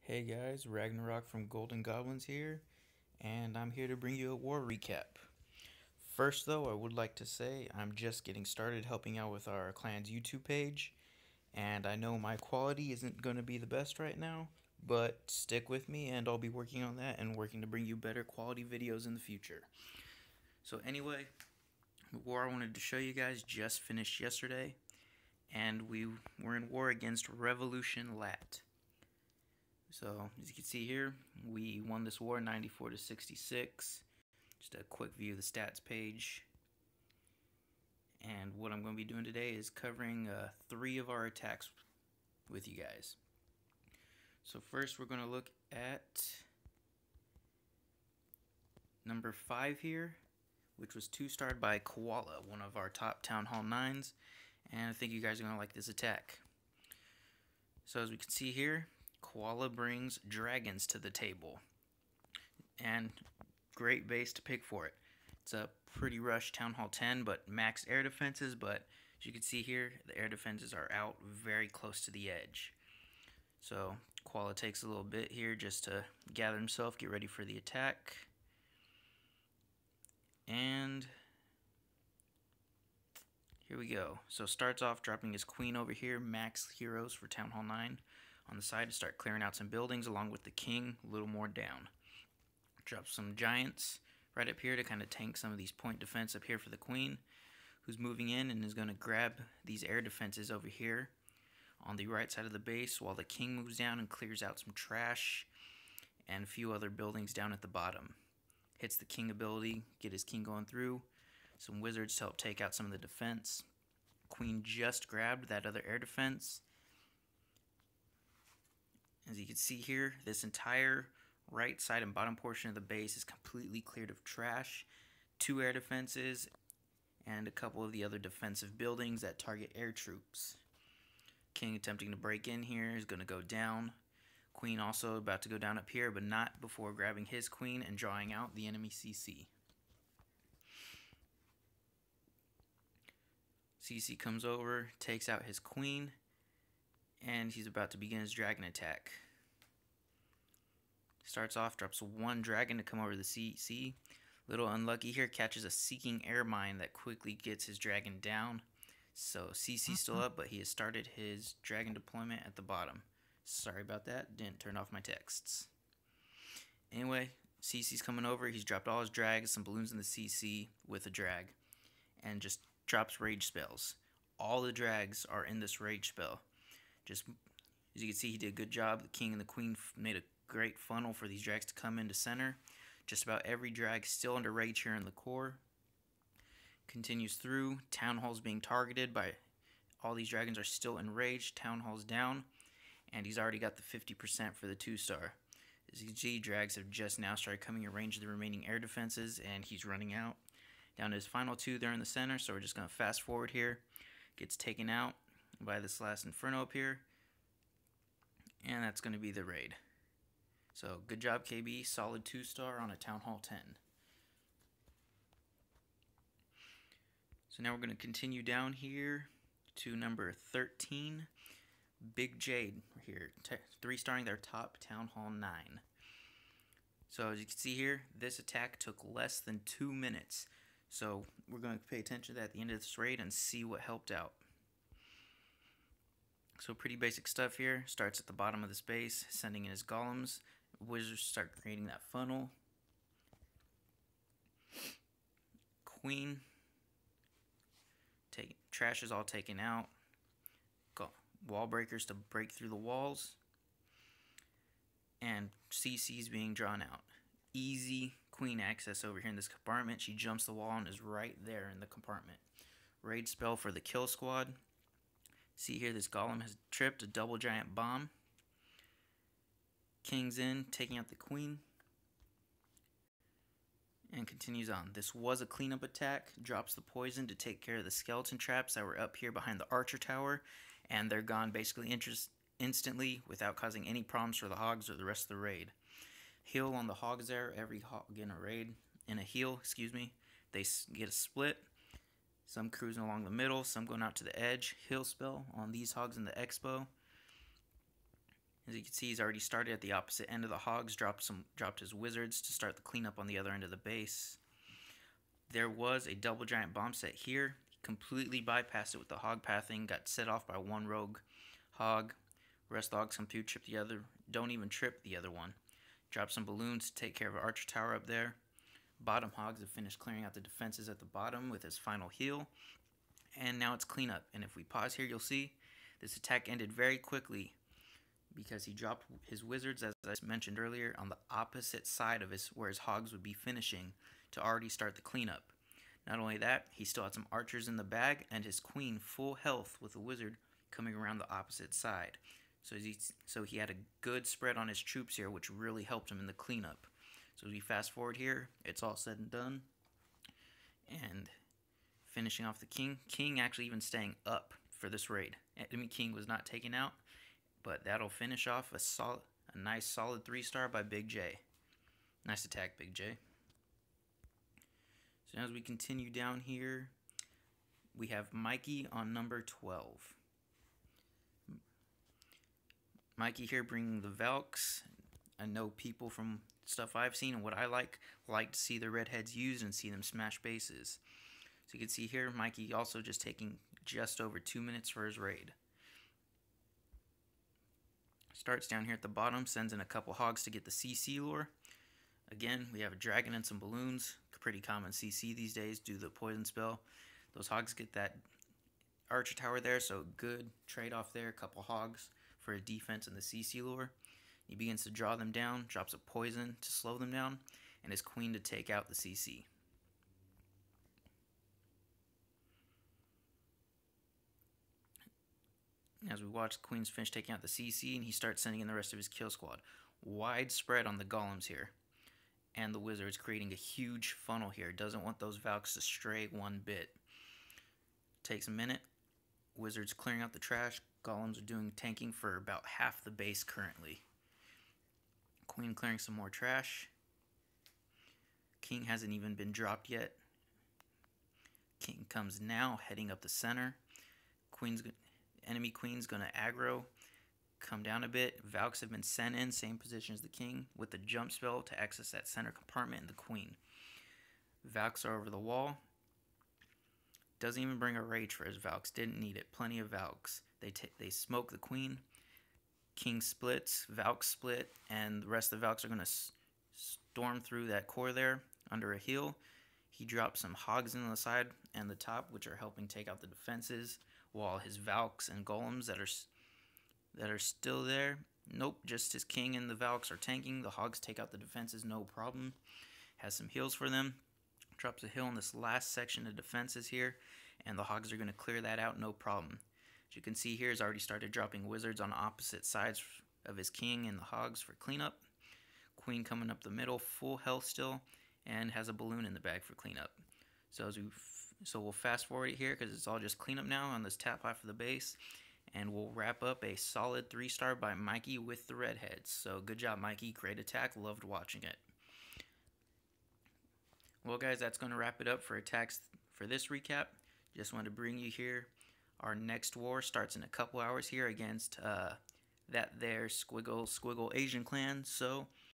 Hey guys, Ragnarok from Goblins here, and I'm here to bring you a war recap. First though, I would like to say I'm just getting started helping out with our clan's YouTube page, and I know my quality isn't going to be the best right now, but stick with me and I'll be working on that and working to bring you better quality videos in the future. So anyway, the war I wanted to show you guys just finished yesterday, and we were in war against Revolucion Lat. So, as you can see here, we won this war 94 to 66. Just a quick view of the stats page. And what I'm going to be doing today is covering 3 of our attacks with you guys. So first we're going to look at number 5 here, which was 2-starred by Koala, one of our top Town Hall 9s. And I think you guys are going to like this attack. So as we can see here, Koala brings dragons to the table, and great base to pick for it. It's a pretty rush Town Hall 10, but max air defenses, but as you can see here, the air defenses are out very close to the edge. So Koala takes a little bit here just to gather himself, get ready for the attack. And here we go. So starts off dropping his queen over here, max heroes for Town Hall 9. On the side to start clearing out some buildings along with the king a little more down. Drop some giants right up here to kind of tank some of these point defense up here for the queen, who's moving in and is going to grab these air defenses over here on the right side of the base while the king moves down and clears out some trash and a few other buildings down at the bottom. Hits the king ability, get his king going through, some wizards to help take out some of the defense. Queen just grabbed that other air defense. As you can see here, this entire right side and bottom portion of the base is completely cleared of trash, 2 air defenses, and a couple of the other defensive buildings that target air troops. King attempting to break in here is going to go down. Queen also about to go down up here, but not before grabbing his queen and drawing out the enemy CC. CC comes over, takes out his queen, and he's about to begin his dragon attack. Starts off, drops 1 dragon to come over the CC. Little unlucky here, catches a seeking air mine that quickly gets his dragon down. So CC's still up, but he has started his dragon deployment at the bottom. Sorry about that, didn't turn off my texts. Anyway, CC's coming over, he's dropped all his drags, some balloons in the CC with a drag, and just drops rage spells. All the drags are in this rage spell. Just as you can see, he did a good job. The king and the queen made a great funnel for these drags to come into center. Just about every drag still under rage here in the core. Continues through. Town Hall's being targeted by all these dragons are still in rage. Town Hall's down, and he's already got the 50% for the 2-star. As you can see, drags have just now started coming in range of the remaining air defenses, and he's running out. Down to his final 2 there in the center, so we're just going to fast forward here. Gets taken out by this last Inferno up here, and that's going to be the raid. So good job, KB, solid 2-star on a Town Hall 10. So now we're going to continue down here to number 13, Big Jade here, 3-starring their top Town Hall 9. So as you can see here, this attack took less than 2 minutes. So we're going to pay attention to that at the end of this raid and see what helped out. So pretty basic stuff here. Starts at the bottom of the space, sending in his golems. Wizards start creating that funnel. Queen. Trash is all taken out. Wall breakers to break through the walls. And CC's being drawn out. Easy queen access over here in this compartment. She jumps the wall and is right there in the compartment. Raid spell for the kill squad. See here, this golem has tripped a double giant bomb. King's in, taking out the queen. And continues on. This was a cleanup attack. Drops the poison to take care of the skeleton traps that were up here behind the archer tower. And they're gone basically instantly without causing any problems for the hogs or the rest of the raid. Heal on the hogs there. Every hog in a raid, in a heal, excuse me. They get a split. Some cruising along the middle, some going out to the edge. Heal spell on these hogs in the expo. As you can see, he's already started at the opposite end of the hogs, dropped his wizards to start the cleanup on the other end of the base. There was a double giant bomb set here. He completely bypassed it with the hog pathing, got set off by one rogue hog. Rest of the hogs come through, trip the other, don't even trip the other one. Drop some balloons to take care of an archer tower up there. Bottom hogs have finished clearing out the defenses at the bottom with his final heal. And now it's cleanup. And if we pause here, you'll see this attack ended very quickly because he dropped his wizards, as I mentioned earlier, on the opposite side of where his hogs would be finishing to already start the cleanup. Not only that, he still had some archers in the bag and his queen full health with a wizard coming around the opposite side. So he had a good spread on his troops here, which really helped him in the cleanup. So as we fast forward here, it's all said and done. And finishing off the king. King actually even staying up for this raid. Enemy king was not taken out, but that'll finish off a nice solid 3-star by Big J. Nice attack, Big J. So now as we continue down here, we have Mikey on number 12. Mikey here bringing the Valks. I know people from stuff I've seen and what I like to see the redheads used and see them smash bases. So you can see here, Mikey also just taking just over 2 minutes for his raid. Starts down here at the bottom, sends in a couple hogs to get the CC lure. Again, we have a dragon and some balloons. Pretty common CC these days due to the poison spell. Those hogs get that archer tower there, so good trade-off there. A couple hogs for a defense and the CC lure. He begins to draw them down, drops a poison to slow them down, and his queen to take out the CC. As we watch, the queen's finish taking out the CC, and he starts sending in the rest of his kill squad. Wide spread on the golems here. And the wizard's creating a huge funnel here. Doesn't want those Valks to stray one bit. Takes a minute. Wizard's clearing out the trash. Golems are doing tanking for about half the base currently. Queen clearing some more trash. King hasn't even been dropped yet. King comes now, heading up the center. Enemy queen's gonna aggro. Come down a bit. Valks have been sent in, same position as the king, with the jump spell to access that center compartment and the queen. Valks are over the wall. Doesn't even bring a rage for his Valks. Didn't need it. Plenty of Valks. They smoke the queen. King splits. Valks split. And the rest of the Valks are going to storm through that core there under a hill. He drops some hogs in the side and the top, which are helping take out the defenses, while his Valks and golems that are still there. Nope, just his king and the Valks are tanking. The hogs take out the defenses, no problem. Has some heals for them. Drops a heal in this last section of defenses here, and the hogs are going to clear that out, no problem. As you can see here, he's already started dropping wizards on opposite sides of his king and the hogs for cleanup. Queen coming up the middle, full health still, and has a balloon in the bag for cleanup. So we'll fast forward it here because it's all just cleanup now on this top half of the base. And we'll wrap up a solid 3-star by Mikey with the redheads. So good job, Mikey. Great attack. Loved watching it. Well, guys, that's going to wrap it up for attacks for this recap. Just wanted to bring you here. Our next war starts in a couple hours here against that there Squiggle Asian clan. So